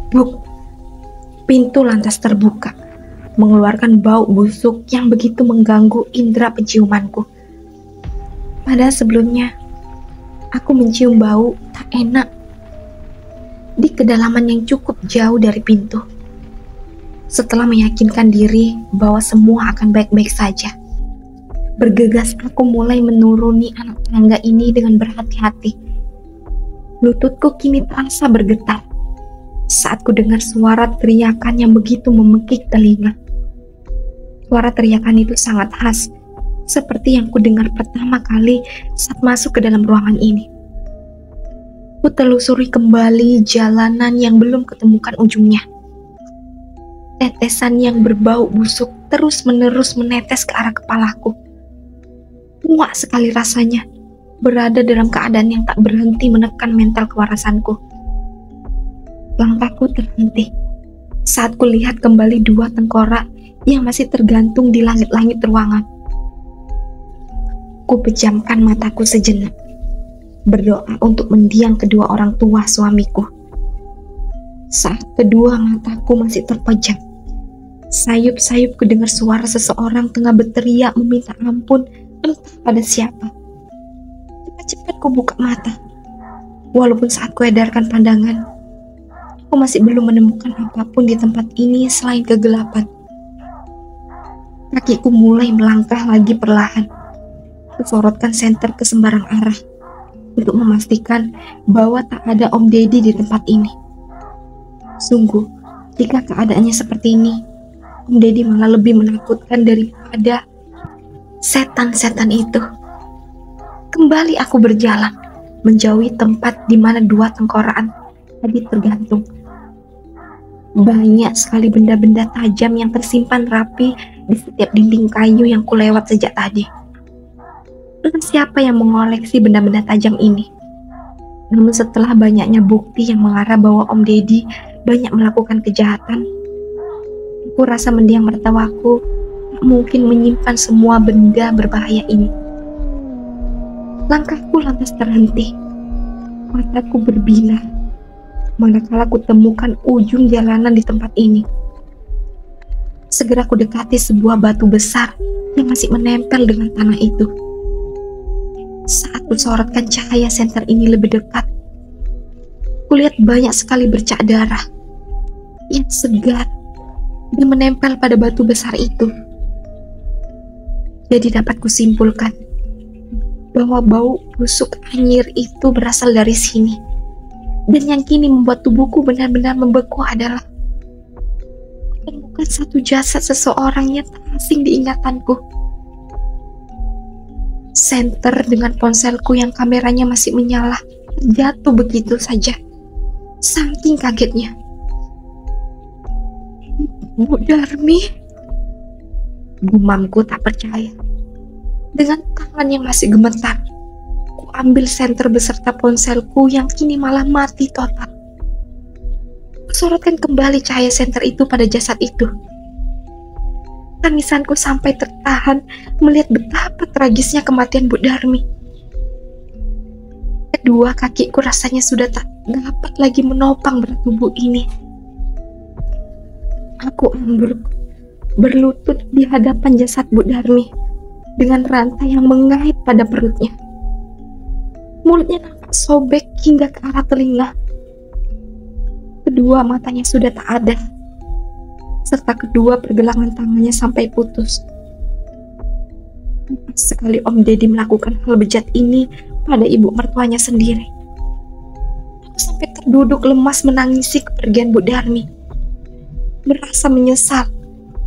Buk, pintu lantas terbuka, mengeluarkan bau busuk yang begitu mengganggu indera penciumanku. Padahal sebelumnya, aku mencium bau tak enak di kedalaman yang cukup jauh dari pintu. Setelah meyakinkan diri bahwa semua akan baik-baik saja, bergegas aku mulai menuruni anak tangga ini dengan berhati-hati. Lututku kini terasa bergetar saat ku dengar suara teriakan yang begitu memekik telinga. Suara teriakan itu sangat khas, seperti yang ku dengar pertama kali saat masuk ke dalam ruangan ini. Ku telusuri kembali jalanan yang belum ketemukan ujungnya. Tetesan yang berbau busuk terus-menerus menetes ke arah kepalaku. Muak sekali rasanya berada dalam keadaan yang tak berhenti menekan mental kewarasanku. Langkahku terhenti saat kulihat kembali dua tengkorak yang masih tergantung di langit-langit ruangan. Ku pejamkan mataku sejenak, berdoa untuk mendiang kedua orang tua suamiku. Saat kedua mataku masih terpejam, sayup-sayup kudengar suara seseorang tengah berteriak meminta ampun entah pada siapa. Cepat-cepat ku buka mata. Walaupun saat ku edarkan pandangan, aku masih belum menemukan apapun di tempat ini selain kegelapan. Kakiku mulai melangkah lagi perlahan. Kusorotkan senter ke sembarang arah untuk memastikan bahwa tak ada Om Deddy di tempat ini. Sungguh, jika keadaannya seperti ini, Om Deddy malah lebih menakutkan daripada setan-setan itu. Kembali aku berjalan, menjauhi tempat di mana dua tengkorak tadi tergantung. Banyak sekali benda-benda tajam yang tersimpan rapi di setiap dinding kayu yang kulewat sejak tadi. Entah siapa yang mengoleksi benda-benda tajam ini. Namun setelah banyaknya bukti yang mengarah bahwa Om Deddy banyak melakukan kejahatan, aku rasa mendiang mertuaku tak mungkin menyimpan semua benda berbahaya ini. Langkahku lantas terhenti. Mataku berbinar manakala ku temukan ujung jalanan di tempat ini. Segera ku dekati sebuah batu besar yang masih menempel dengan tanah itu. Saat ku sorotkan cahaya senter ini lebih dekat, kulihat banyak sekali bercak darah yang segar dan menempel pada batu besar itu. Jadi dapat kusimpulkan bahwa bau busuk anyir itu berasal dari sini. Dan yang kini membuat tubuhku benar-benar membeku adalah bukan satu jasad seseorang yang tak asing di ingatanku. Senter dengan ponselku yang kameranya masih menyala terjatuh begitu saja. Saking kagetnya. Bu Darmi, gumamku tak percaya. Dengan tangan yang masih gemetar, ku ambil senter beserta ponselku yang kini malah mati total. Kusorotkan kembali cahaya senter itu pada jasad itu. Tangisanku sampai tertahan melihat betapa tragisnya kematian Bu Darmi. Kedua kakiku rasanya sudah tak dapat lagi menopang berat tubuh ini. Aku ambruk, berlutut di hadapan jasad Bu Darmi dengan rantai yang mengait pada perutnya. Mulutnya nampak sobek hingga ke arah telinga. Kedua matanya sudah tak ada, serta kedua pergelangan tangannya sampai putus. Sekali Om Deddy melakukan hal bejat ini pada ibu mertuanya sendiri. Aku sampai terduduk lemas menangisi kepergian Bu Darmi. Merasa menyesal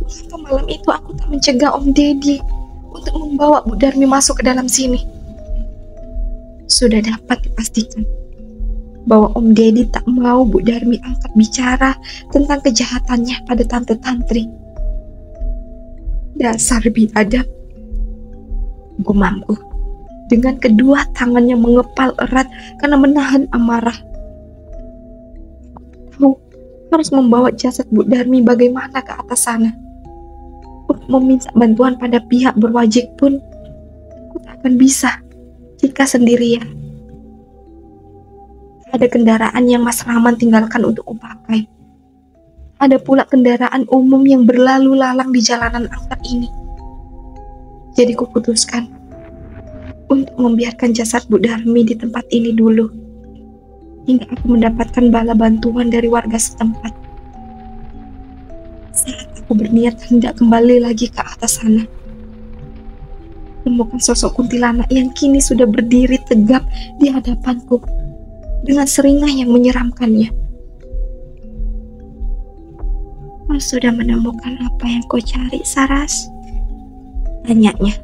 mengapa malam itu aku tak mencegah Om Deddy untuk membawa Bu Darmi masuk ke dalam sini. Sudah dapat dipastikan bahwa Om Deddy tak mau Bu Darmi angkat bicara tentang kejahatannya pada Tante Tantri. Dasar biadab, gumamku dengan kedua tangannya mengepal erat karena menahan amarah. Aku harus membawa jasad Bu Darmi bagaimana ke atas sana. Untuk meminta bantuan pada pihak berwajib pun aku tak akan bisa jika sendirian. Ada kendaraan yang Mas Rahman tinggalkan untuk kupakai. ada pula kendaraan umum yang berlalu lalang di jalanan angker ini. Jadi kuputuskan untuk membiarkan jasad Bu Darmi di tempat ini dulu, hingga aku mendapatkan bala bantuan dari warga setempat. Saat aku berniat hendak kembali lagi ke atas sana, temukan sosok kuntilanak yang kini sudah berdiri tegap di hadapanku dengan seringai yang menyeramkannya. "Kau sudah menemukan apa yang kau cari, Saras?" tanyanya.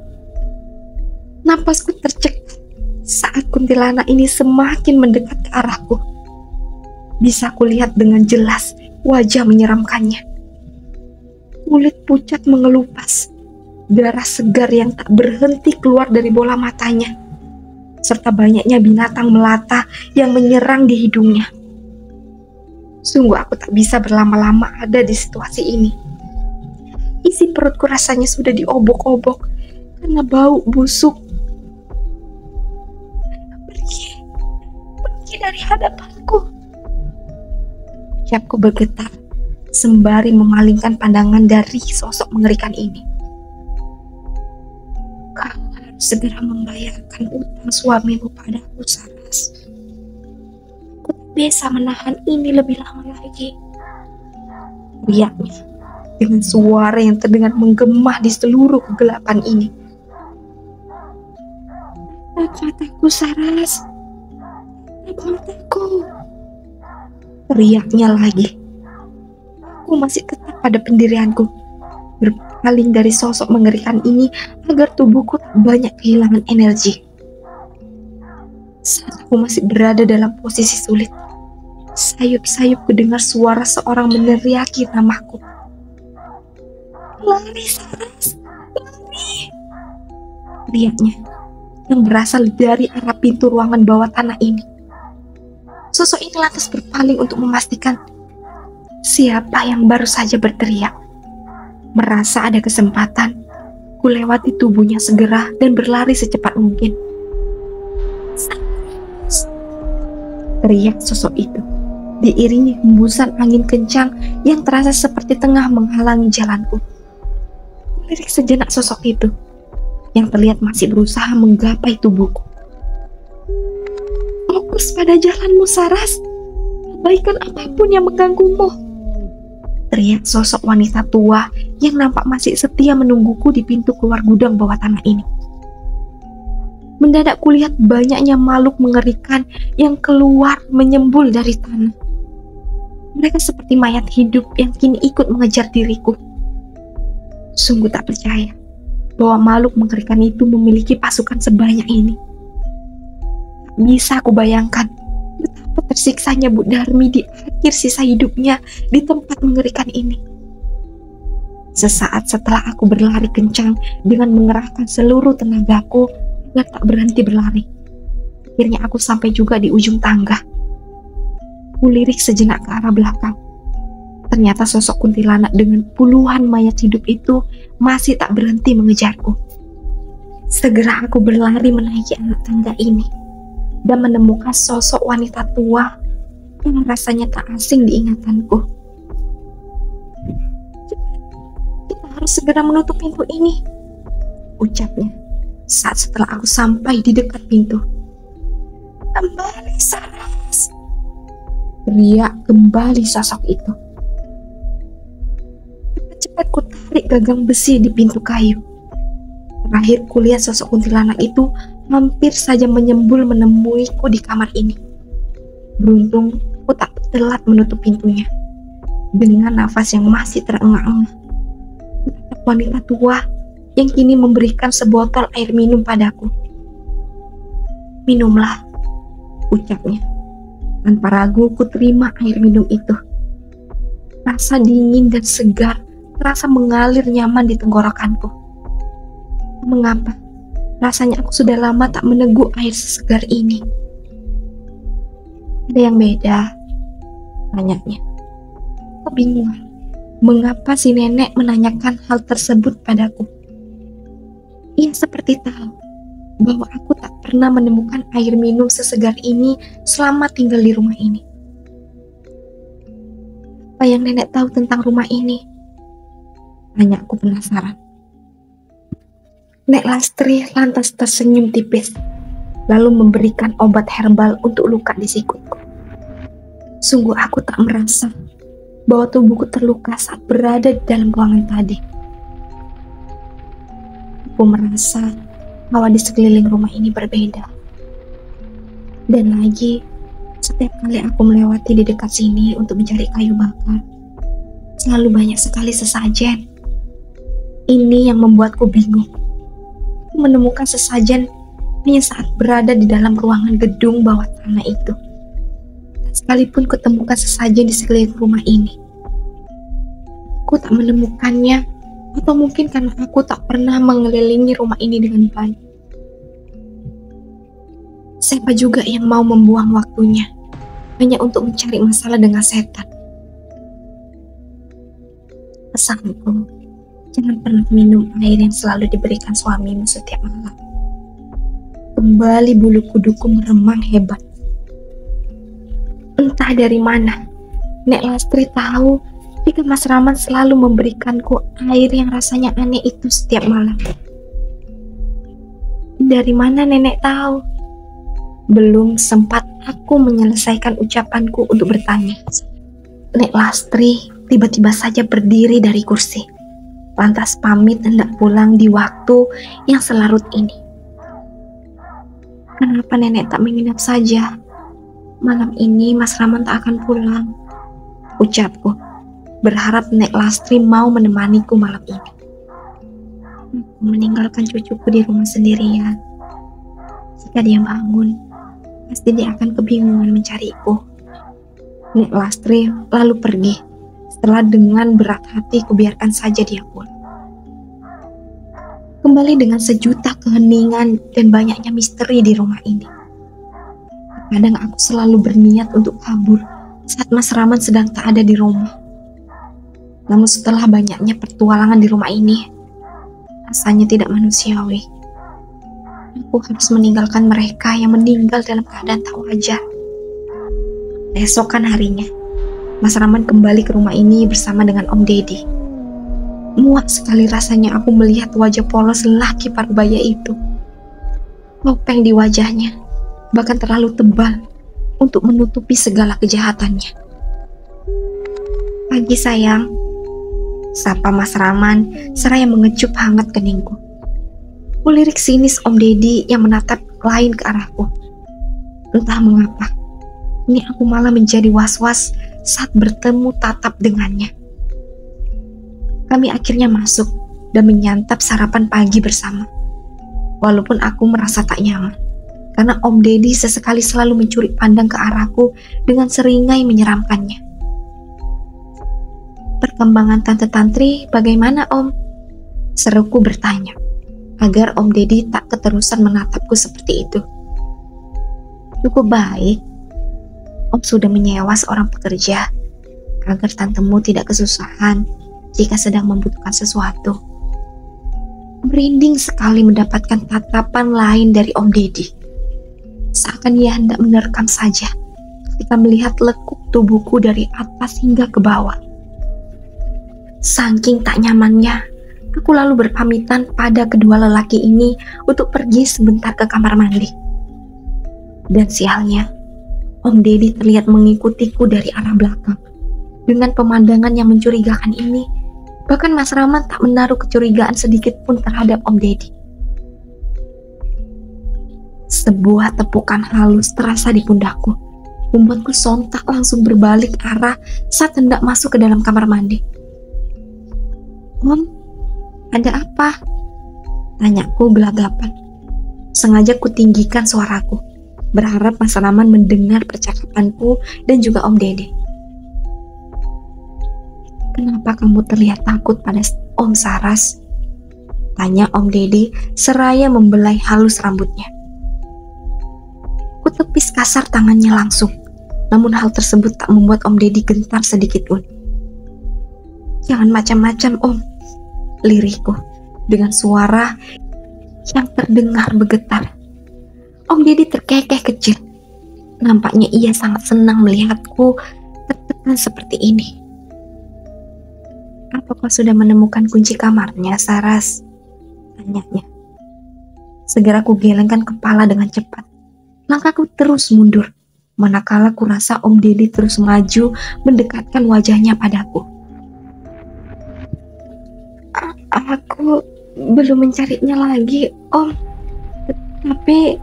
Napasku tercekat saat kuntilanak ini semakin mendekat ke arahku. Bisa kulihat dengan jelas wajah menyeramkannya. Kulit pucat mengelupas, darah segar yang tak berhenti keluar dari bola matanya, serta banyaknya binatang melata yang menyerang di hidungnya. Sungguh aku tak bisa berlama-lama ada di situasi ini. Isi perutku rasanya sudah diobok-obok karena bau busuk. Pergi dari hadapanku, ucapku bergetar sembari memalingkan pandangan dari sosok mengerikan ini. "Kau harus segera membayarkan utang suamimu padaku, Saras. Aku tak bisa menahan ini lebih lama lagi," teriaknya dengan suara yang terdengar menggema di seluruh kegelapan ini. "Mataku, Saras, mataku," teriaknya lagi. Aku masih tetap pada pendirianku, berpaling dari sosok mengerikan ini agar tubuhku tak banyak kehilangan energi. Saat aku masih berada dalam posisi sulit, sayup-sayup kudengar suara seorang meneriaki namaku. "Lari, Saras, lari!" teriaknya yang berasal dari arah pintu ruangan bawah tanah ini. Sosok ini lantas berpaling untuk memastikan siapa yang baru saja berteriak. Merasa ada kesempatan, ku lewati tubuhnya segera dan berlari secepat mungkin. "Saras!" teriak sosok itu, diiringi hembusan angin kencang yang terasa seperti tengah menghalangi jalanku. Lirik sejenak sosok itu yang terlihat masih berusaha menggapai tubuhku. "Fokus pada jalanmu, Saras. Abaikan apapun yang mengganggumu," teriak sosok wanita tua yang nampak masih setia menungguku di pintu keluar gudang bawah tanah ini. Mendadak kulihat banyaknya makhluk mengerikan yang keluar menyembul dari tanah. Mereka seperti mayat hidup yang kini ikut mengejar diriku. Sungguh tak percaya bahwa makhluk mengerikan itu memiliki pasukan sebanyak ini. Tak bisa aku bayangkan betapa tersiksanya Bu Darmi di akhir sisa hidupnya di tempat mengerikan ini. Sesaat setelah aku berlari kencang dengan mengerahkan seluruh tenagaku agar tak berhenti berlari, akhirnya aku sampai juga di ujung tangga. Kulirik sejenak ke arah belakang. Ternyata sosok kuntilanak dengan puluhan mayat hidup itu masih tak berhenti mengejarku. Segera aku berlari menaiki anak tangga ini dan menemukan sosok wanita tua yang rasanya tak asing di ingatanku. "Kita harus segera menutup pintu ini," ucapnya saat setelah aku sampai di dekat pintu. "Kembali, Saras!" teriak kembali sosok itu. Cepat ku tarik gagang besi di pintu kayu. Terakhir kulihat sosok kuntilanak itu hampir saja menyembul menemuiku di kamar ini. Beruntung ku tak telat menutup pintunya. Dengan nafas yang masih terengah-engah, ku tatap wanita tua yang kini memberikan sebotol air minum padaku. "Minumlah," ucapnya. Tanpa ragu ku terima air minum itu. Rasa dingin dan segar terasa mengalir nyaman di tenggorokanku. Mengapa? Rasanya aku sudah lama tak meneguk air sesegar ini. "Ada yang beda?" tanyanya. Kebingungan mengapa si nenek menanyakan hal tersebut padaku. Ia seperti tahu bahwa aku tak pernah menemukan air minum sesegar ini selama tinggal di rumah ini. Apa yang nenek tahu tentang rumah ini? Tanyaku penasaran. Nek Lastri lantas tersenyum tipis, lalu memberikan obat herbal untuk luka di sikutku. Sungguh aku tak merasa bahwa tubuhku terluka saat berada di dalam ruangan tadi. Aku merasa bahwa di sekeliling rumah ini berbeda. Dan lagi, setiap kali aku melewati di dekat sini untuk mencari kayu bakar, selalu banyak sekali sesajen. Ini yang membuatku bingung. Aku menemukan sesajen hanya saat berada di dalam ruangan gedung bawah tanah itu. Sekalipun kutemukan sesajen di sekeliling rumah ini, aku tak menemukannya, atau mungkin karena aku tak pernah mengelilingi rumah ini dengan baik. Siapa juga yang mau membuang waktunya hanya untuk mencari masalah dengan setan? Pesanku, jangan pernah minum air yang selalu diberikan suamimu setiap malam. Kembali bulu kuduku meremang hebat. Entah dari mana, Nek Lastri tahu jika Mas Rahman selalu memberikanku air yang rasanya aneh itu setiap malam. Dari mana nenek tahu? Belum sempat aku menyelesaikan ucapanku untuk bertanya, Nek Lastri tiba-tiba saja berdiri dari kursi, lantas pamit hendak pulang di waktu yang selarut ini. Kenapa nenek tak menginap saja? Malam ini Mas Rahman tak akan pulang, ucapku, berharap Nek Lastri mau menemaniku malam ini. Aku meninggalkan cucuku di rumah sendirian. Jika dia bangun, pasti dia akan kebingungan mencariku. Nek Lastri lalu pergi. Setelah dengan berat hati kubiarkan saja dia pulang. Kembali dengan sejuta keheningan dan banyaknya misteri di rumah ini. Kadang aku selalu berniat untuk kabur saat Mas Rahman sedang tak ada di rumah. Namun setelah banyaknya pertualangan di rumah ini, rasanya tidak manusiawi. Aku harus meninggalkan mereka yang meninggal dalam keadaan tak wajar. Keesokan harinya, Mas Rahman kembali ke rumah ini bersama dengan Om Deddy. Muak sekali rasanya aku melihat wajah polos lelaki parubaya itu. Topeng di wajahnya bahkan terlalu tebal untuk menutupi segala kejahatannya. Pagi sayang, sapa Mas Rahman seraya mengecup hangat keningku. Kulirik sinis Om Deddy yang menatap lain ke arahku. Entah mengapa, ini aku malah menjadi was-was saat bertemu tatap dengannya. Kami akhirnya masuk dan menyantap sarapan pagi bersama. Walaupun aku merasa tak nyaman, karena Om Deddy sesekali selalu mencuri pandang ke arahku dengan seringai menyeramkannya. Perkembangan Tante Tantri bagaimana Om? Seruku bertanya, agar Om Deddy tak keterusan menatapku seperti itu. Cukup baik. Om sudah menyewa seorang pekerja agar tantemu tidak kesusahan jika sedang membutuhkan sesuatu. Merinding sekali mendapatkan tatapan lain dari Om Deddy. Seakan ia hendak menerkam saja ketika melihat lekuk tubuhku dari atas hingga ke bawah. Saking tak nyamannya, aku lalu berpamitan pada kedua lelaki ini untuk pergi sebentar ke kamar mandi. Dan sialnya, Om Deddy terlihat mengikutiku dari arah belakang. Dengan pemandangan yang mencurigakan ini, bahkan Mas Rahman tak menaruh kecurigaan sedikit pun terhadap Om Deddy. Sebuah tepukan halus terasa di pundakku, membuatku sontak langsung berbalik arah saat hendak masuk ke dalam kamar mandi. Om, ada apa? Tanyaku gelagapan. Sengaja kutinggikan suaraku, berharap Mas Rahman mendengar percakapanku dan juga Om Deddy. Kenapa kamu terlihat takut pada Om Saras? Tanya Om Deddy seraya membelai halus rambutnya. Kutepis kasar tangannya langsung, namun hal tersebut tak membuat Om Deddy gentar sedikit pun. Jangan macam-macam Om, lirihku dengan suara yang terdengar bergetar. Om Deddy terkekeh kecil. Nampaknya ia sangat senang melihatku tertekan seperti ini. Apa kau sudah menemukan kunci kamarnya, Saras? Tanyanya. Segera ku gelengkan kepala dengan cepat. Langkahku terus mundur, manakala ku rasa Om Deddy terus maju mendekatkan wajahnya padaku. Aku belum mencarinya lagi, Om. Tapi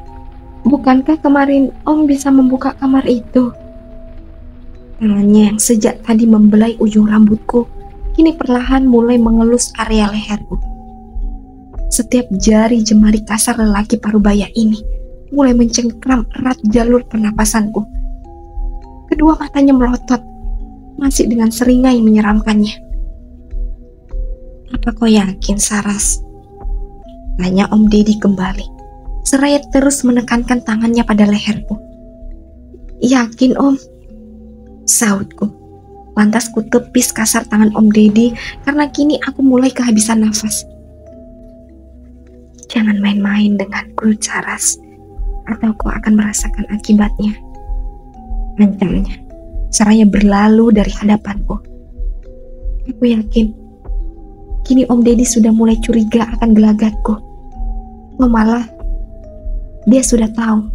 bukankah kemarin Om bisa membuka kamar itu? Tangannya yang sejak tadi membelai ujung rambutku, kini perlahan mulai mengelus area leherku. Setiap jari jemari kasar lelaki parubaya ini mulai mencengkram erat jalur pernapasanku. Kedua matanya melotot, masih dengan seringai menyeramkannya. Apa kau yakin, Saras? Tanya Om Deddy kembali, seraya terus menekankan tangannya pada leherku. Yakin, Om, sautku. Lantas ku tepis kasar tangan Om Deddy karena kini aku mulai kehabisan nafas. Jangan main-main denganku, Saras, atau kau akan merasakan akibatnya. Ancamnya, seraya berlalu dari hadapanku. Aku yakin, kini Om Deddy sudah mulai curiga akan gelagatku. Malah, dia sudah tahu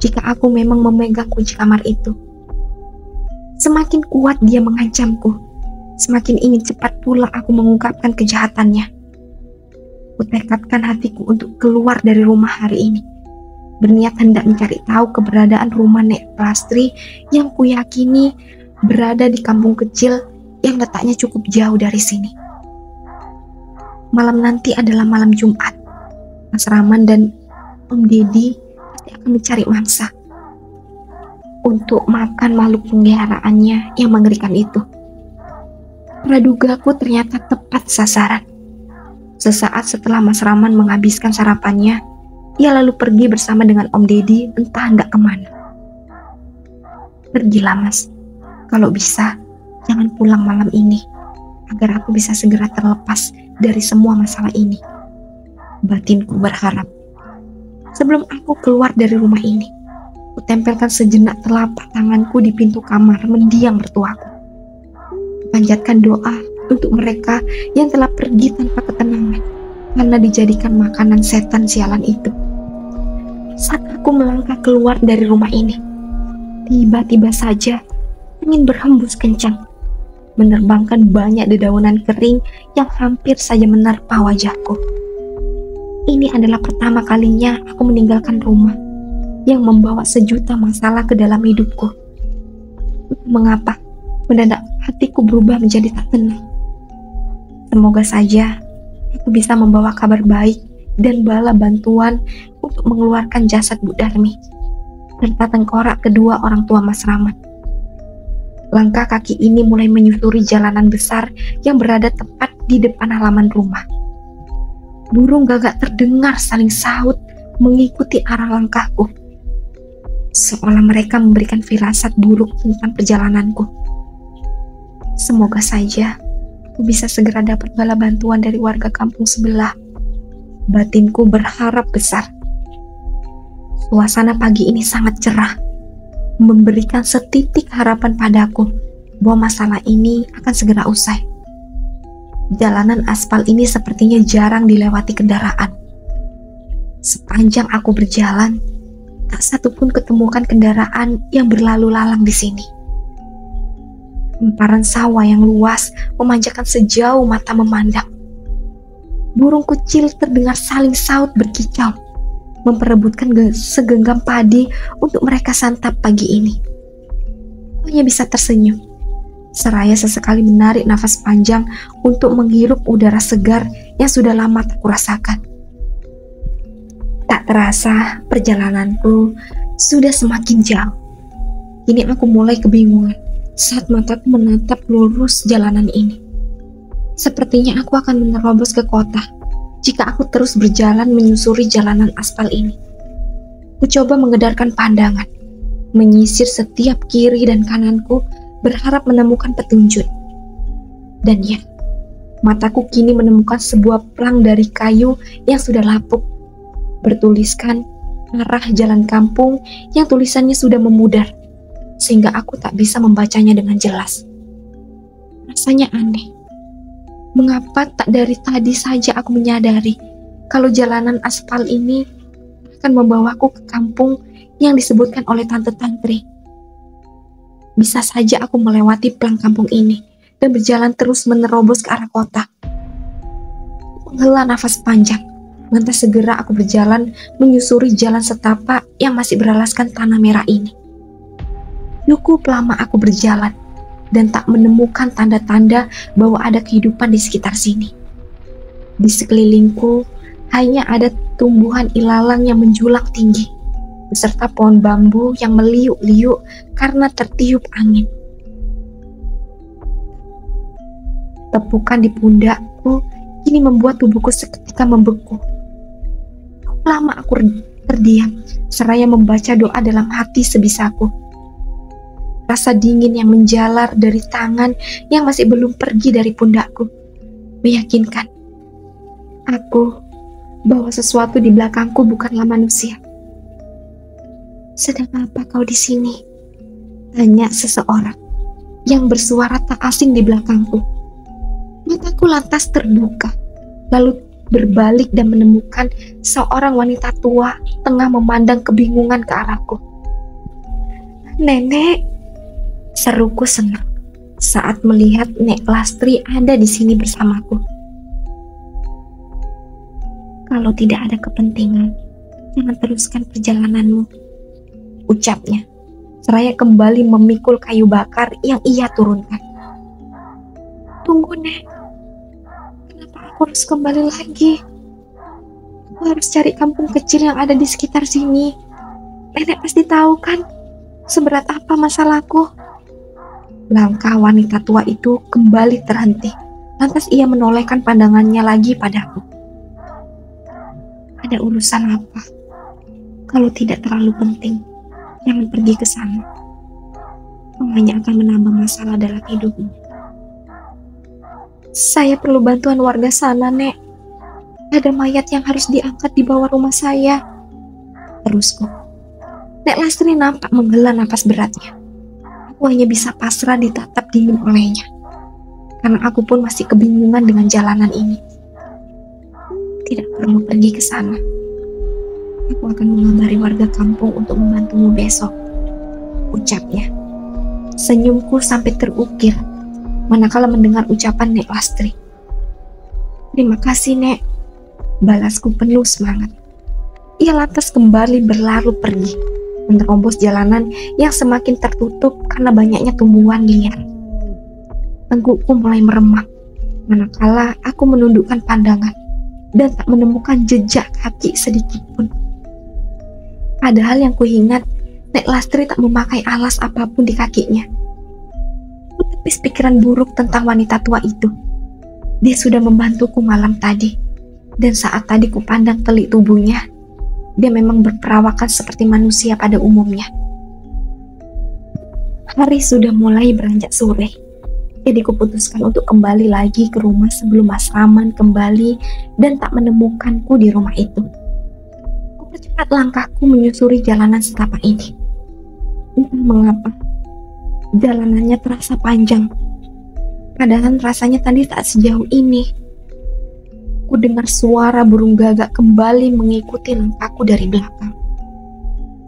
jika aku memang memegang kunci kamar itu. Semakin kuat dia mengancamku, semakin ingin cepat pula aku mengungkapkan kejahatannya. Kutekadkan hatiku untuk keluar dari rumah hari ini, berniat hendak mencari tahu keberadaan rumah Nek Lastri yang kuyakini berada di kampung kecil yang letaknya cukup jauh dari sini. Malam nanti adalah malam Jumat. Mas Rahman dan Om Deddy pasti akan mencari mangsa untuk makan makhluk peliharaannya yang mengerikan itu. Pradugaku ternyata tepat sasaran. Sesaat setelah Mas Rahman menghabiskan sarapannya, ia lalu pergi bersama dengan Om Deddy entah hendak kemana. Pergilah, Mas. Kalau bisa, jangan pulang malam ini, agar aku bisa segera terlepas dari semua masalah ini. Batinku berharap. Sebelum aku keluar dari rumah ini, kutempelkan sejenak telapak tanganku di pintu kamar mendiang mertuaku. Panjatkan doa untuk mereka yang telah pergi tanpa ketenangan karena dijadikan makanan setan sialan itu. Saat aku melangkah keluar dari rumah ini, tiba-tiba saja angin berhembus kencang, menerbangkan banyak dedaunan kering yang hampir saja menerpa wajahku. Ini adalah pertama kalinya aku meninggalkan rumah yang membawa sejuta masalah ke dalam hidupku. Mengapa mendadak hatiku berubah menjadi tak tenang? Semoga saja aku bisa membawa kabar baik dan bala bantuan untuk mengeluarkan jasad Bu Darmi serta tengkorak kedua orang tua Mas Rahmat. Langkah kaki ini mulai menyusuri jalanan besar yang berada tepat di depan halaman rumah. Burung gagak terdengar saling saut mengikuti arah langkahku, seolah mereka memberikan firasat buruk tentang perjalananku. Semoga saja aku bisa segera dapat bala bantuan dari warga kampung sebelah. Batinku berharap besar. Suasana pagi ini sangat cerah, memberikan setitik harapan padaku bahwa masalah ini akan segera usai. Jalanan aspal ini sepertinya jarang dilewati kendaraan. Sepanjang aku berjalan, tak satu pun ketemukan kendaraan yang berlalu lalang di sini. Hamparan sawah yang luas memanjakan sejauh mata memandang. Burung kecil terdengar saling saut berkicau, memperebutkan segenggam padi untuk mereka santap pagi ini. Hanya bisa tersenyum, seraya sesekali menarik nafas panjang untuk menghirup udara segar yang sudah lama tak kurasakan. Tak terasa perjalananku sudah semakin jauh. Kini aku mulai kebingungan saat mataku menatap lurus jalanan ini. Sepertinya aku akan menerobos ke kota jika aku terus berjalan menyusuri jalanan aspal ini. Ku coba mengedarkan pandangan, menyisir setiap kiri dan kananku, berharap menemukan petunjuk. Dan ya, mataku kini menemukan sebuah plang dari kayu yang sudah lapuk, bertuliskan arah jalan kampung yang tulisannya sudah memudar, sehingga aku tak bisa membacanya dengan jelas. Rasanya aneh. Mengapa tak dari tadi saja aku menyadari kalau jalanan aspal ini akan membawaku ke kampung yang disebutkan oleh Tante Tantri. Bisa saja aku melewati pelang kampung ini dan berjalan terus menerobos ke arah kota. Menghela nafas panjang, lantas segera aku berjalan menyusuri jalan setapak yang masih beralaskan tanah merah ini. Cukup lama aku berjalan dan tak menemukan tanda-tanda bahwa ada kehidupan di sekitar sini. Di sekelilingku hanya ada tumbuhan ilalang yang menjulang tinggi, beserta pohon bambu yang meliuk-liuk karena tertiup angin. Tepukan di pundakku kini membuat tubuhku seketika membeku. Lama aku terdiam, seraya membaca doa dalam hati sebisaku. Rasa dingin yang menjalar dari tangan yang masih belum pergi dari pundakku meyakinkan aku bahwa sesuatu di belakangku bukanlah manusia. "Sedang apa kau di sini?" tanya seseorang yang bersuara tak asing di belakangku. Mataku lantas terbuka, lalu berbalik dan menemukan seorang wanita tua tengah memandang kebingungan ke arahku. "Nenek," seruku senang saat melihat Nek Lastri ada di sini bersamaku. "Kalau tidak ada kepentingan, jangan teruskan perjalananmu," ucapnya, seraya kembali memikul kayu bakar yang ia turunkan. "Tunggu, Nek. Kenapa aku harus kembali lagi? Aku harus cari kampung kecil yang ada di sekitar sini. Nenek pasti tahu kan seberat apa masalahku." Langkah wanita tua itu kembali terhenti. Lantas ia menolehkan pandangannya lagi padaku. "Ada urusan apa? Kalau tidak terlalu penting, jangan pergi ke sana. Kau hanya akan menambah masalah dalam hidupmu." "Saya perlu bantuan warga sana, Nek. Ada mayat yang harus diangkat di bawah rumah saya," terusku. Nek Lastri nampak menghela napas beratnya. Aku hanya bisa pasrah ditatap dingin olehnya, karena aku pun masih kebingungan dengan jalanan ini. "Tidak perlu pergi ke sana. Aku akan mengabari warga kampung untuk membantumu besok," ucapnya. Senyumku sampai terukir manakala mendengar ucapan Nek Lastri. "Terima kasih, Nek," balasku penuh semangat. Ia lantas kembali berlalu pergi, menerobos jalanan yang semakin tertutup karena banyaknya tumbuhan liar. Tenggukku mulai meremang manakala aku menundukkan pandangan dan tak menemukan jejak kaki sedikit pun. Padahal yang kuingat, Nek Lastri tak memakai alas apapun di kakinya. Ku tepis pikiran buruk tentang wanita tua itu. Dia sudah membantuku malam tadi, dan saat tadi ku pandang telik tubuhnya, dia memang berperawakan seperti manusia pada umumnya. Hari sudah mulai beranjak sore, jadi kuputuskan untuk kembali lagi ke rumah sebelum Mas Raman kembali dan tak menemukanku di rumah itu. Kupercepat langkahku menyusuri jalanan setapak ini. Entah mengapa, jalanannya terasa panjang, padahal rasanya tadi tak sejauh ini. Ku dengar suara burung gagak kembali mengikuti langkahku dari belakang.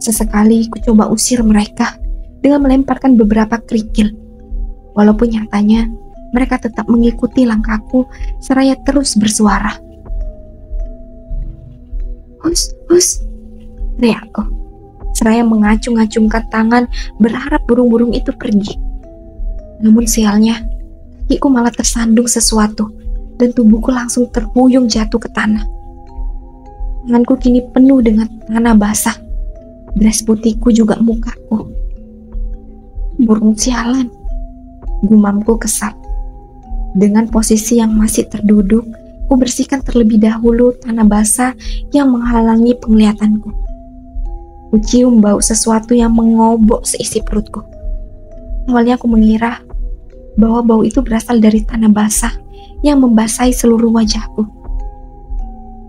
Sesekali ku coba usir mereka dengan melemparkan beberapa kerikil. Walaupun nyatanya mereka tetap mengikuti langkahku seraya terus bersuara. "Hus, hus," teriakku, seraya mengacung-acungkan tangan berharap burung-burung itu pergi. Namun sialnya, kakiku malah tersandung sesuatu dan tubuhku langsung terhuyung jatuh ke tanah. Tanganku kini penuh dengan tanah basah. Dres putihku juga mukaku. "Burung sialan," gumamku kesal. Dengan posisi yang masih terduduk, ku bersihkan terlebih dahulu tanah basah yang menghalangi penglihatanku. Ku cium bau sesuatu yang mengobok seisi perutku. Awalnya aku mengira bahwa bau itu berasal dari tanah basah yang membasahi seluruh wajahku.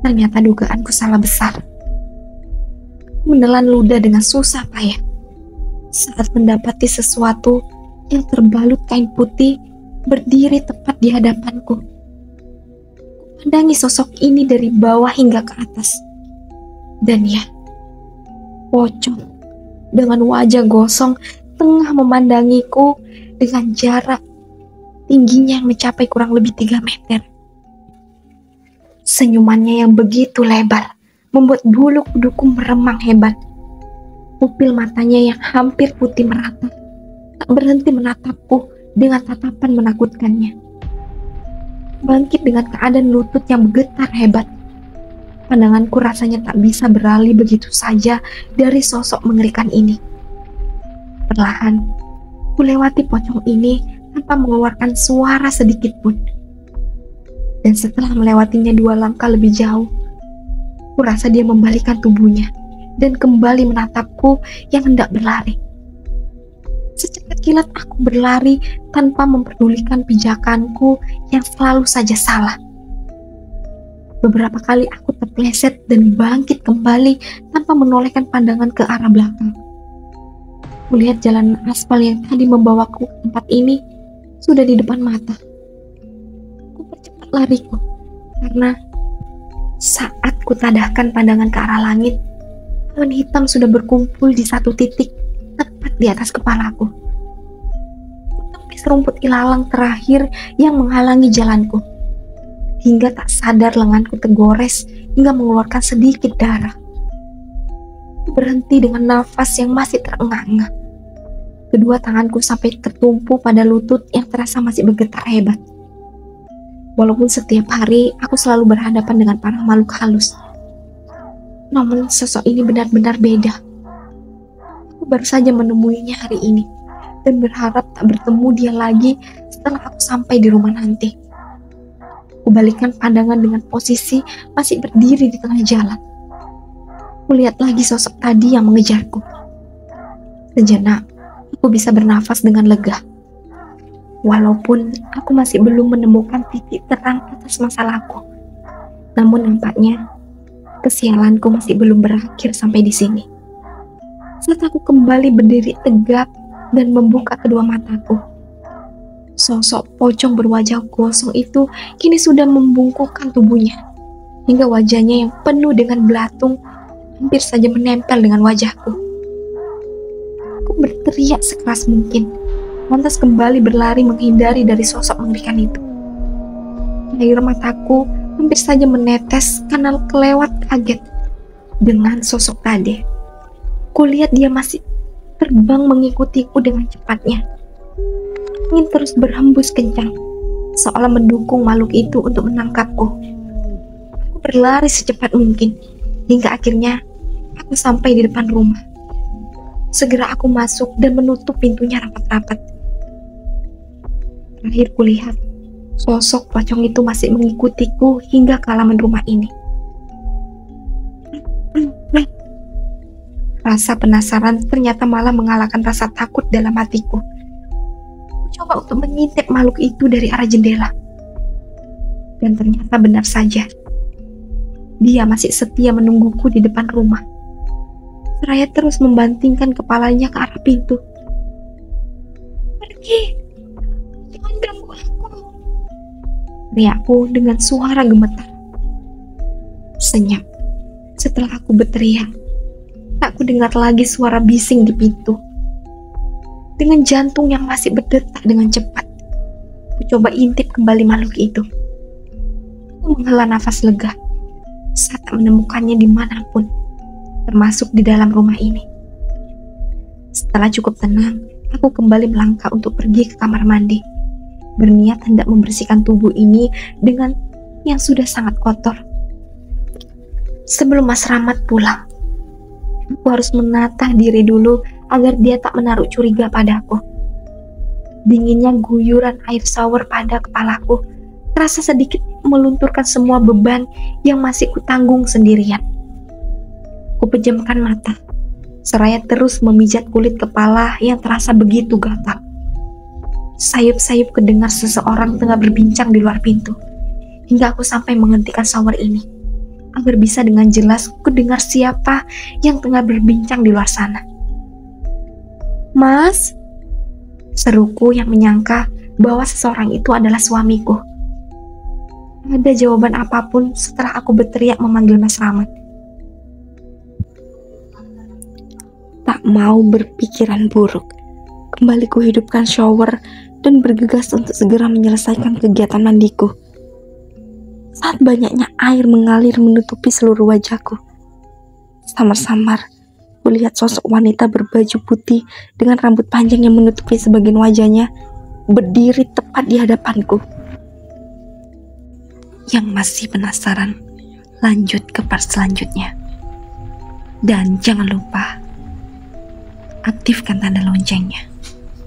Ternyata dugaanku salah besar. Aku menelan ludah dengan susah payah saat mendapati sesuatu yang terbalut kain putih berdiri tepat di hadapanku. memandangi sosok ini dari bawah hingga ke atas. Dan ya, pocong dengan wajah gosong tengah memandangiku dengan jarak tingginya yang mencapai kurang lebih 3 meter. Senyumannya yang begitu lebar membuat bulu kuduku meremang hebat. Pupil matanya yang hampir putih merata tak berhenti menatapku dengan tatapan menakutkannya. Bangkit dengan keadaan lutut yang bergetar hebat. Pandanganku rasanya tak bisa beralih begitu saja dari sosok mengerikan ini. Perlahan, ku lewati pocong ini tanpa mengeluarkan suara sedikit pun. Dan setelah melewatinya 2 langkah lebih jauh, ku rasa dia membalikkan tubuhnya dan kembali menatapku yang hendak berlari. Secepat kilat aku berlari tanpa memperdulikan pijakanku yang selalu saja salah. Beberapa kali aku terpleset dan bangkit kembali tanpa menolehkan pandangan ke arah belakang. Kulihat jalan aspal yang tadi membawaku ke tempat ini sudah di depan mata. Ku percepat lariku karena saat ku tadahkan pandangan ke arah langit, awan hitam sudah berkumpul di satu titik tepat di atas kepalaku. Ku tepis rumput ilalang terakhir yang menghalangi jalanku. Hingga tak sadar lenganku tergores hingga mengeluarkan sedikit darah. Berhenti dengan nafas yang masih terengah-engah. Kedua tanganku sampai tertumpu pada lutut yang terasa masih bergetar hebat. Walaupun setiap hari aku selalu berhadapan dengan para makhluk halus, namun sosok ini benar-benar beda. Aku baru saja menemuinya hari ini dan berharap tak bertemu dia lagi setelah aku sampai di rumah nanti. Kubalikkan pandangan dengan posisi masih berdiri di tengah jalan. Kulihat lagi sosok tadi yang mengejarku. Sejenak, aku bisa bernafas dengan lega. Walaupun aku masih belum menemukan titik terang atas masalahku. Namun nampaknya, kesialanku masih belum berakhir sampai di sini. Saat aku kembali berdiri tegak dan membuka kedua mataku, sosok pocong berwajah gosong itu kini sudah membungkukkan tubuhnya, hingga wajahnya yang penuh dengan belatung hampir saja menempel dengan wajahku. Aku berteriak sekeras mungkin, lantas kembali berlari menghindari dari sosok mengerikan itu. Air mataku hampir saja menetes karena kelewat kaget dengan sosok tadi. Kulihat dia masih terbang mengikutiku dengan cepatnya. Angin terus berhembus kencang, seolah mendukung makhluk itu untuk menangkapku. Aku berlari secepat mungkin, hingga akhirnya aku sampai di depan rumah. Segera aku masuk dan menutup pintunya rapat-rapat. Terakhir kulihat, sosok pocong itu masih mengikutiku hingga ke halaman rumah ini. Rasa penasaran ternyata malah mengalahkan rasa takut dalam hatiku. Coba untuk mengintip makhluk itu dari arah jendela. Dan ternyata benar saja. Dia masih setia menungguku di depan rumah. Seraya terus membantingkan kepalanya ke arah pintu. Pergi! Jangan ganggu aku! Teriakku dengan suara gemetar. Senyap. Setelah aku berteriak, tak ku dengar lagi suara bising di pintu. Dengan jantung yang masih berdetak dengan cepat, ku coba intip kembali makhluk itu. Aku menghela nafas lega saat tak menemukannya dimanapun, termasuk di dalam rumah ini. Setelah cukup tenang, aku kembali melangkah untuk pergi ke kamar mandi, berniat hendak membersihkan tubuh ini dengan yang sudah sangat kotor. Sebelum Mas Rahmat pulang, aku harus menatah diri dulu agar dia tak menaruh curiga padaku. Dinginnya guyuran air shower pada kepalaku terasa sedikit melunturkan semua beban yang masih kutanggung sendirian. Kupejamkan mata, seraya terus memijat kulit kepala yang terasa begitu gatal. Sayup-sayup kedengar seseorang tengah berbincang di luar pintu, hingga aku sampai menghentikan shower ini, agar bisa dengan jelas kudengar siapa yang tengah berbincang di luar sana. Mas, seruku yang menyangka bahwa seseorang itu adalah suamiku. ada jawaban apapun setelah aku berteriak memanggil Mas Rahmat. Tak mau berpikiran buruk, kembali kuhidupkan shower dan bergegas untuk segera menyelesaikan kegiatan mandiku. Saat banyaknya air mengalir menutupi seluruh wajahku, samar-samar kulihat sosok wanita berbaju putih dengan rambut panjang yang menutupi sebagian wajahnya berdiri tepat di hadapanku. Yang masih penasaran, lanjut ke part selanjutnya. Dan jangan lupa aktifkan tanda loncengnya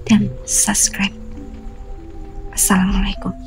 dan subscribe. Assalamualaikum.